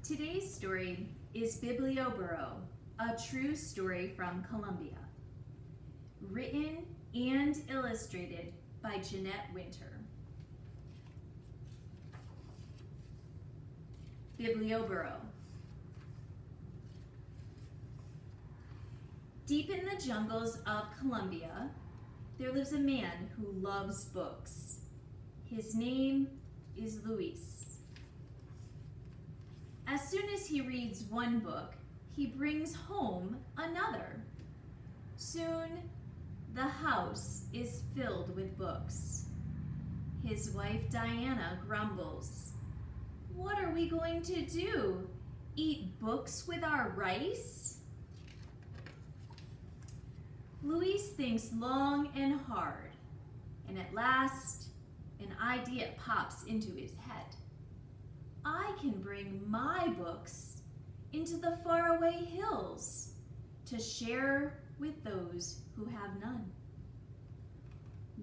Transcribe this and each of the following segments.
Today's story is Biblioburro, a true story from Colombia. Written and illustrated by Jeanette Winter. Biblioburro. Deep in the jungles of Colombia, there lives a man who loves books. His name is Luis. As soon as he reads one book, he brings home another. Soon, the house is filled with books. His wife Diana grumbles. "What are we going to do? Eat books with our rice?" Luis thinks long and hard, and at last, an idea pops into his head. I can bring my books into the faraway hills to share with those who have none.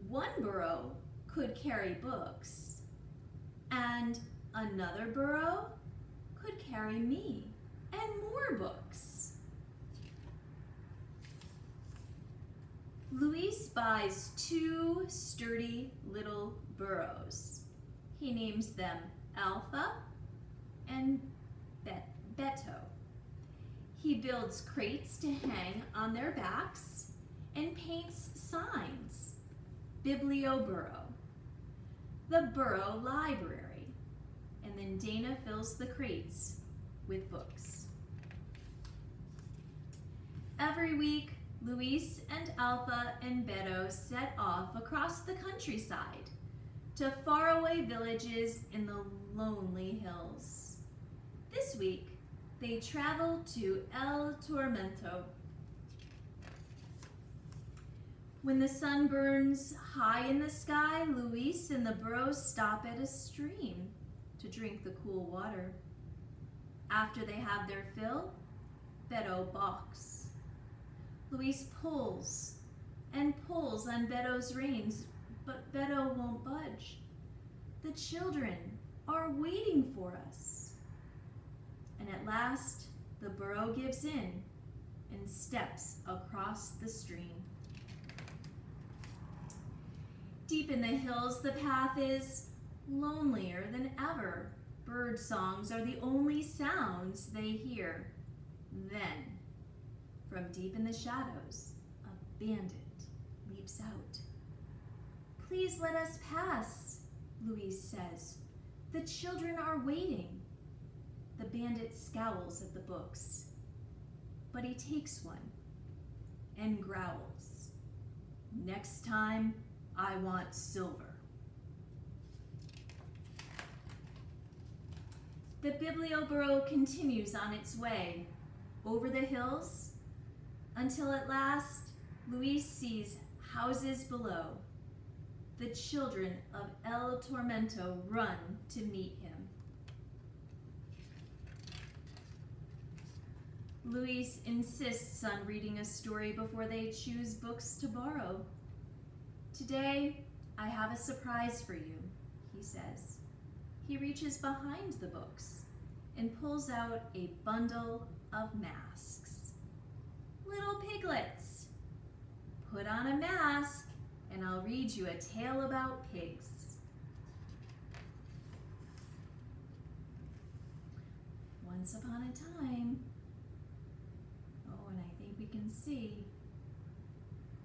One burro could carry books, and another burro could carry me and more books. Luis buys two sturdy little burros. He names them Alpha and Beto. He builds crates to hang on their backs and paints signs. Biblioburro, the burro library, and then Dana fills the crates with books. Every week, Luis and Alpha and Beto set off across the countryside to faraway villages in the lonely hills. This week, they traveled to El Tormento. When the sun burns high in the sky, Luis and the burros stop at a stream to drink the cool water. After they have their fill, Beto balks. Luis pulls and pulls on Beto's reins, but Beto won't budge. The children are waiting for us. And at last, the burro gives in and steps across the stream. Deep in the hills, the path is lonelier than ever. Bird songs are the only sounds they hear. Then, from deep in the shadows, a bandit leaps out. "Please let us pass," Luis says. "The children are waiting." The bandit scowls at the books, but he takes one and growls. "Next time, I want silver." The Biblioburro continues on its way over the hills until at last Luis sees houses below. The children of El Tormento run to meet him. Luis insists on reading a story before they choose books to borrow. "Today, I have a surprise for you," he says. He reaches behind the books and pulls out a bundle of masks. "Little piglets, put on a mask and I'll read you a tale about pigs." Once upon a time, and I think we can see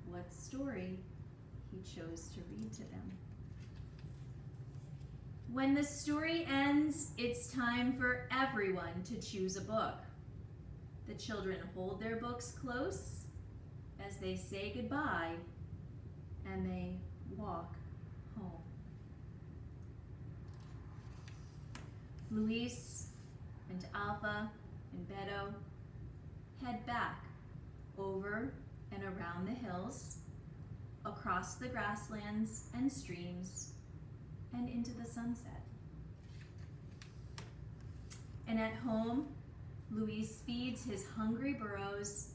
what story he chose to read to them. When the story ends, it's time for everyone to choose a book. The children hold their books close as they say goodbye and they walk home. Luis and Alpha and Beto head back over and around the hills, across the grasslands and streams, and into the sunset. And at home, Luis feeds his hungry burros,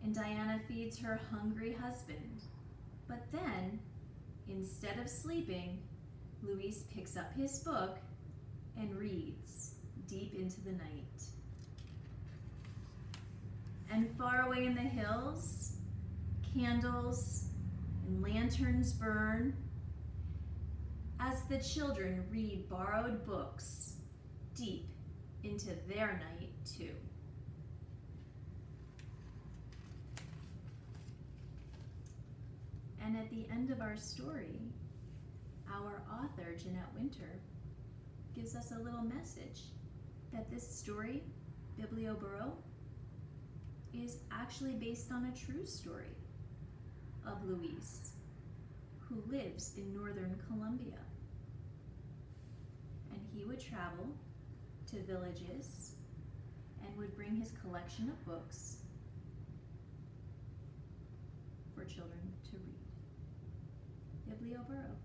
and Diana feeds her hungry husband. But then, instead of sleeping, Luis picks up his book and reads deep into the night. And far away in the hills, candles and lanterns burn as the children read borrowed books deep into their night too. And at the end of our story, our author, Jeanette Winter, gives us a little message that this story, Biblioburro, is actually based on a true story of Luis, who lives in northern Colombia. And he would travel to villages and would bring his collection of books for children to read. Biblioburro.